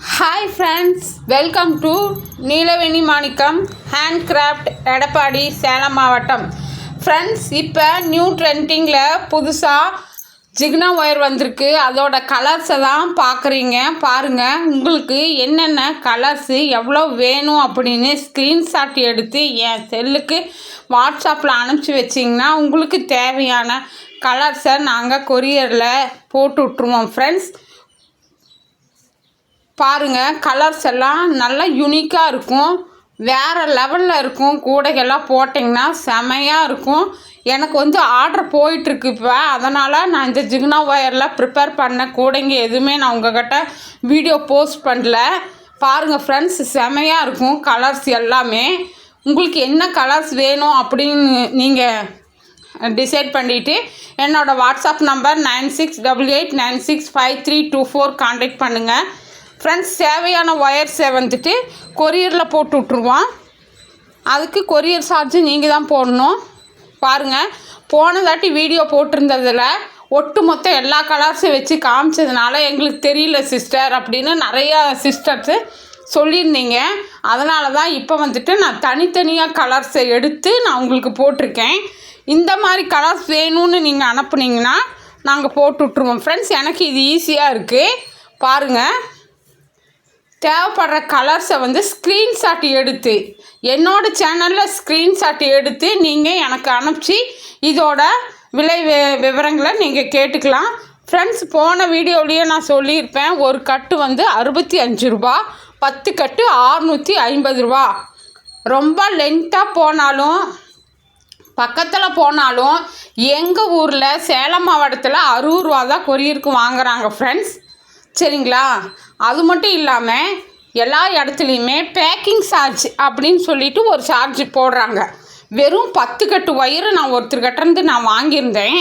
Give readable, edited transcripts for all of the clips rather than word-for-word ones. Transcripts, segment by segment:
Hi friends, welcome to Neelaveni Manickam handcraft, Edappadi, Salem மாவட்டம். Friends, இப்போ new ட்ரெண்டிங்கில் புதுசாக ஜிக்னா ஒயர் வந்திருக்கு. அதோட கலர்ஸை தான் பார்க்குறீங்க. பாருங்கள், உங்களுக்கு என்னென்ன கலர்ஸு எவ்வளோ வேணும் அப்படின்னு ஸ்க்ரீன்ஷாட் எடுத்து என் செல்லுக்கு வாட்ஸ்அப்பில் அனுப்பிச்சி வச்சிங்கன்னா உங்களுக்கு தேவையான கலர்ஸை நாங்கள் கொரியரில் போட்டு விட்ருவோம். ஃப்ரெண்ட்ஸ், பாருங்கள், கலர்ஸ் எல்லாம் நல்லா யூனிக்காக இருக்கும், வேறு லெவலில் இருக்கும். கூடைகள்லாம் போட்டிங்கன்னா செமையாக இருக்கும். எனக்கு ஆர்டர் போயிட்டுருக்கு இப்போ. அதனால் நான் இந்த ஜிக்னா ஒயரில் ப்ரிப்பேர் பண்ண கூடைங்க எதுவுமே நான் உங்கள்கிட்ட வீடியோ போஸ்ட் பண்ணல. பாருங்கள் ஃப்ரெண்ட்ஸ், செமையாக இருக்கும் கலர்ஸ் எல்லாமே. உங்களுக்கு என்ன கலர்ஸ் வேணும் அப்படின்னு நீங்கள் டிசைட் பண்ணிவிட்டு என்னோடய வாட்ஸ்அப் நம்பர் 9688965324 கான்டாக்ட் பண்ணுங்கள். ஃப்ரெண்ட்ஸ், தேவையான ஒயர்ஸை கொரியரில் போட்டு விட்ருவோம். அதுக்கு கொரியர் சார்ஜு நீங்கள் தான் போடணும். பாருங்கள், போனதாட்டி வீடியோ போட்டிருந்ததில் ஒட்டுமொத்த எல்லா கலர்ஸும் வச்சு காமிச்சதுனால எங்களுக்கு தெரியல சிஸ்டர் அப்படின்னு நிறையா சிஸ்டர்ஸு சொல்லியிருந்தீங்க. அதனால தான் இப்போ நான் தனித்தனியாக கலர்ஸை எடுத்து நான் உங்களுக்கு போட்டிருக்கேன். இந்த மாதிரி கலர்ஸ் வேணும்னு நீங்கள் அனுப்புனீங்கன்னா நாங்கள் போட்டு விட்ருவோம். ஃப்ரெண்ட்ஸ், எனக்கு இது ஈஸியாக இருக்குது. பாருங்கள், தேவைப்படுற கலர்ஸை ஸ்க்ரீன்ஷாட் எடுத்து என்னோடய சேனலில் ஸ்க்ரீன்ஷாட் எடுத்து நீங்கள் எனக்கு அனுப்பிச்சி இதோட விலை விவரங்களை நீங்கள் கேட்டுக்கலாம். ஃப்ரெண்ட்ஸ், போன வீடியோவிலேயே நான் சொல்லியிருப்பேன், ஒரு கட்டு 65 ரூபா, 10 கட்டு 650 ரூபா. ரொம்ப லென்த்தாக போனாலும் பக்கத்தில் போனாலும் எங்கள் ஊரில் சேலம் மாவட்டத்தில் 60 ரூபா தான் கொரியருக்கு வாங்குகிறாங்க. ஃப்ரெண்ட்ஸ், சரிங்களா? அது மட்டும் இல்லாமல் எல்லா இடத்துலையுமே பேக்கிங் சார்ஜ் அப்படின்னு சொல்லிட்டு ஒரு சார்ஜ் போடுறாங்க. வெறும் 10 கட்டு ஒயரு நான் ஒருத்தர்கிட்டருந்து நான் வாங்கியிருந்தேன்.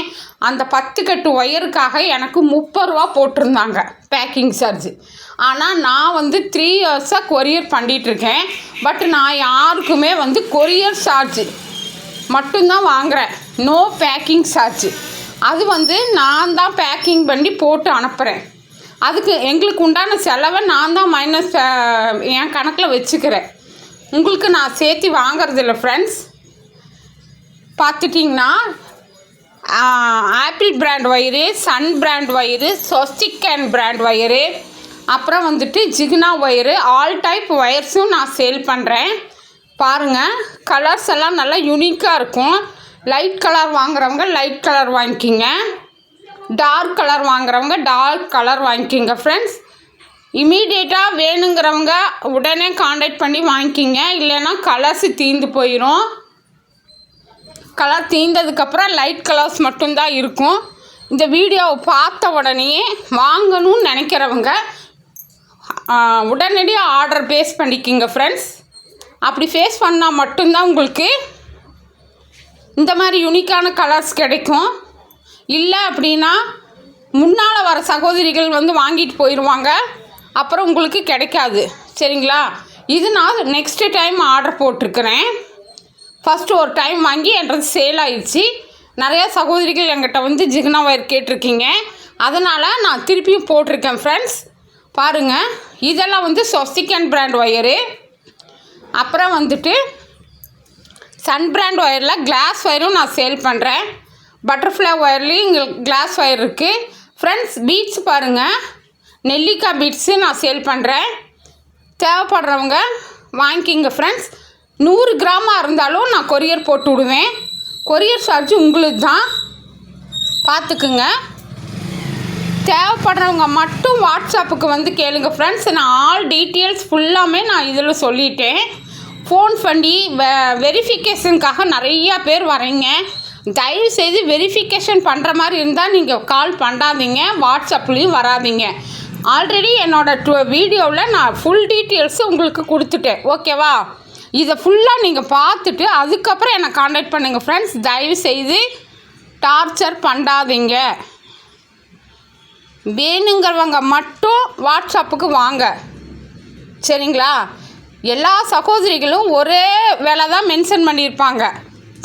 அந்த 10 கட்டு ஒயருக்காக எனக்கு 30 ரூபா போட்டிருந்தாங்க பேக்கிங் சார்ஜ். ஆனால் நான் 3 இயர்ஸாக கொரியர் பண்ணிகிட்ருக்கேன். பட் நான் யாருக்குமே கொரியர் சார்ஜ் மட்டும்தான் வாங்குகிறேன், நோ பேக்கிங் சார்ஜ். அது நான் தான் பேக்கிங் பண்ணி போட்டு அனுப்புகிறேன். அதுக்கு எங்களுக்கு உண்டான செலவை நான் தான் மைனஸ் என் கணக்கில் வச்சுக்கிறேன். உங்களுக்கு நான் சேர்த்து வாங்கிறதில்ல. ஃப்ரெண்ட்ஸ், பார்த்துட்டிங்கன்னா Apple brand wire, Sun brand wire, சொஸ்டிக்கன் பிராண்ட் ஒயரு, அப்புறம் ஜிக்னா ஒயரு, ஆல் டைப் ஒயர்ஸும் நான் சேல் பண்ணுறேன். பாருங்கள், கலர்ஸ் எல்லாம் நல்லா யூனிக்காக இருக்கும். லைட் கலர் வாங்குறவங்க லைட் கலர் வாங்கிக்கிங்க, டார்க் கலர் வாங்குறவங்க டார்க் கலர் வாங்கிக்கிங்க. ஃப்ரெண்ட்ஸ், இமீடியட்டாக வேணுங்கிறவங்க உடனே காண்டாக்ட் பண்ணி வாங்கிக்கிங்க, இல்லைன்னா கலர்ஸ் தீர்ந்து போயிடும். கலர் தீர்ந்ததுக்கப்புறம் லைட் கலர்ஸ் மட்டும்தான் இருக்கும். இந்த வீடியோவை பார்த்த உடனே வாங்கணும்னு நினைக்கிறவங்க உடனடியாக ஆர்டர் பேஸ் பண்ணிக்கிங்க. ஃப்ரெண்ட்ஸ், அப்படி ஃபேஸ் பண்ணால் மட்டும்தான் உங்களுக்கு இந்த மாதிரி யூனிக்கான கலர்ஸ் கிடைக்கும். இல்லை அப்படின்னா முன்னால் வர சகோதரிகள் வாங்கிட்டு போயிடுவாங்க, அப்புறம் உங்களுக்கு கிடைக்காது. சரிங்களா? இது நான் நெக்ஸ்ட்டு டைம் ஆர்டர் போட்டிருக்கிறேன். ஃபஸ்ட்டு ஒரு டைம் வாங்கி என்கிறது சேல் ஆயிடுச்சு. நிறையா சகோதரிகள் என்கிட்ட ஜிக்னா ஒயர் கேட்டிருக்கீங்க, அதனால் நான் திருப்பியும் போட்டிருக்கேன். ஃப்ரெண்ட்ஸ், பாருங்கள், இதெல்லாம் சொஸ்டிக்கன் பிராண்ட் ஒயரு. அப்புறம் சன் பிராண்ட் ஒயரில் கிளாஸ் ஒயரும் நான் சேல் பண்ணுறேன். பட்டர்ஃப்ளை ஒயர்லேயும் எங்களுக்கு கிளாஸ் ஒயர் இருக்குது. ஃப்ரெண்ட்ஸ், பீட்ஸ் பாருங்கள், நெல்லிக்காய் பீட்ஸு நான் சேல் பண்ணுறேன். தேவைப்படுறவங்க வாங்கிக்கிங்க. ஃப்ரெண்ட்ஸ், 100 கிராமாக இருந்தாலும் நான் கொரியர் போட்டு விடுவேன். கொரியர் சார்ஜ் உங்களுக்கு தான், பார்த்துக்குங்க. தேவைப்படுறவங்க மட்டும் வாட்ஸ்அப்புக்கு கேளுங்க. ஃப்ரெண்ட்ஸ், நான் ஆல் டீட்டெயில்ஸ் ஃபுல்லாமே நான் இதில் சொல்லிட்டேன். ஃபோன் பண்ணி வெரிஃபிகேஷனுக்காக நிறையா பேர் வரீங்க. தயவுசெய்து வெரிஃபிகேஷன் பண்ணுற மாதிரி இருந்தால் நீங்கள் கால் பண்ணாதீங்க, வாட்ஸ்அப்லேயும் வராதிங்க. ஆல்ரெடி என்னோடய வீடியோவில் நான் ஃபுல் டீட்டெயில்ஸு உங்களுக்கு கொடுத்துட்டேன். ஓகேவா? இதை ஃபுல்லாக நீங்கள் பார்த்துட்டு அதுக்கப்புறம் என்னை காண்டாக்ட் பண்ணுங்கள். ஃப்ரெண்ட்ஸ், தயவுசெய்து டார்ச்சர் பண்ணாதீங்க. வேணுங்கிறவங்க மட்டும் வாட்ஸ்அப்புக்கு வாங்க. சரிங்களா? எல்லா சகோதரிகளும் ஒரே வேலை தான் மென்ஷன் பண்ணியிருப்பாங்க.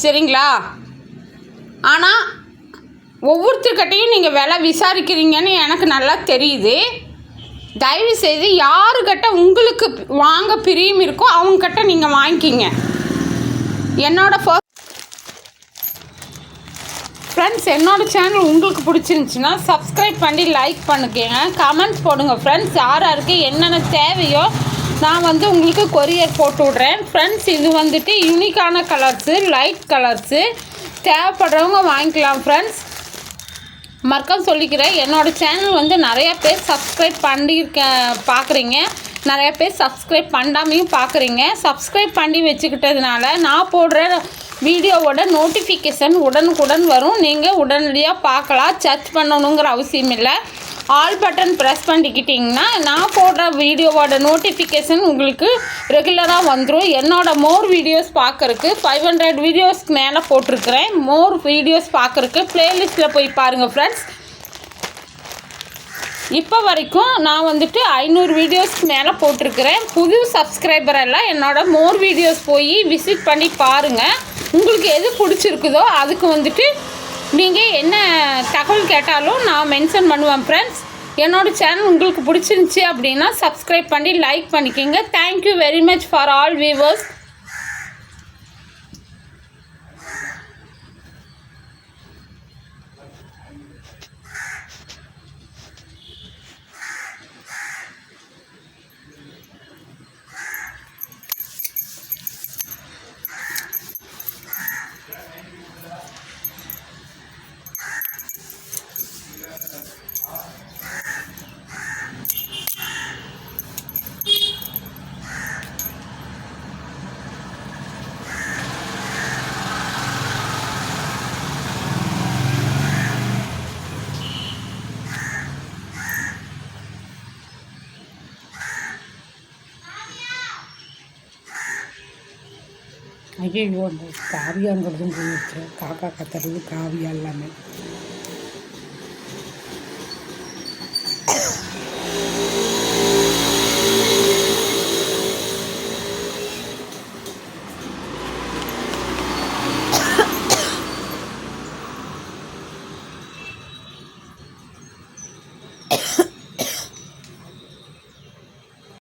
சரிங்களா? ஆனால் ஒவ்வொருத்தர்கிட்டையும் நீங்கள் விலை விசாரிக்கிறீங்கன்னு எனக்கு நல்லா தெரியுது. தயவு செய்து யாருக்கிட்ட உங்களுக்கு வாங்க பிரியம் இருக்கோ அவங்கக்கிட்ட நீங்கள் வாங்கிக்கிங்க. ஃப்ரெண்ட்ஸ், என்னோடய சேனல் உங்களுக்கு பிடிச்சிருந்துச்சின்னா சப்ஸ்கிரைப் பண்ணி லைக் பண்ணுங்க, கமெண்ட்ஸ் போடுங்க. ஃப்ரெண்ட்ஸ், யாருக்கு என்னென்ன தேவையோ நான் உங்களுக்கு கொரியர் போட்டு விட்றேன். ஃப்ரெண்ட்ஸ், இது யூனிக்கான கலர்ஸு, லைட் கலர்ஸு, தேவைப்படுறவங்க வாங்கிக்கலாம். ஃப்ரெண்ட்ஸ், மறக்காம சொல்லிக்கிறேன், என்னோடய சேனல் நிறையா பேர் சப்ஸ்கிரைப் பார்க்குறீங்க, நிறையா பேர் சப்ஸ்கிரைப் பண்ணாமையும் பார்க்குறீங்க. சப்ஸ்கிரைப் பண்ணி வச்சுக்கிட்டதுனால நான் போடுற வீடியோவோட நோட்டிஃபிகேஷன் உடனுக்குடன் வரும். நீங்கள் உடனடியாக பார்க்கலாம், சர்ச் பண்ணணுங்கிற அவசியம் இல்லை. ஆல் பட்டன் ப்ரெஸ் பண்ணிக்கிட்டிங்கன்னா நான் போடுற வீடியோவோட நோட்டிஃபிகேஷன் உங்களுக்கு ரெகுலராக வந்துடும். என்னோடய மோர் வீடியோஸ் பார்க்குறக்கு 500 வீடியோஸ்க்கு மேலே போட்டிருக்கிறேன். மோர் வீடியோஸ் பார்க்குறக்கு ப்ளேலிஸ்ட்டில் போய் பாருங்கள். ஃப்ரெண்ட்ஸ், இப்போ வரைக்கும் நான் 500 வீடியோஸ்க்கு மேலே போட்டிருக்கிறேன். புது சப்ஸ்கிரைபர் எல்லாம் என்னோடய மோர் வீடியோஸ் போய் விசிட் பண்ணி பாருங்கள். உங்களுக்கு எது பிடிச்சிருக்குதோ அதுக்கு நீங்கள் என்ன தகவல் கேட்டாலும் நான் மென்ஷன் பண்ணுவேன். ஃப்ரெண்ட்ஸ், என்னோடய சேனல் உங்களுக்கு பிடிச்சிருந்துச்சி அப்படின்னா சப்ஸ்கிரைப் பண்ணி லைக் பண்ணிக்கோங்க. Thank you very much for all viewers. ஐயோ, அந்த காவியாங்கிறதும் போயிடுச்சு. காக்கா கத்துறது காவியா எல்லாமே.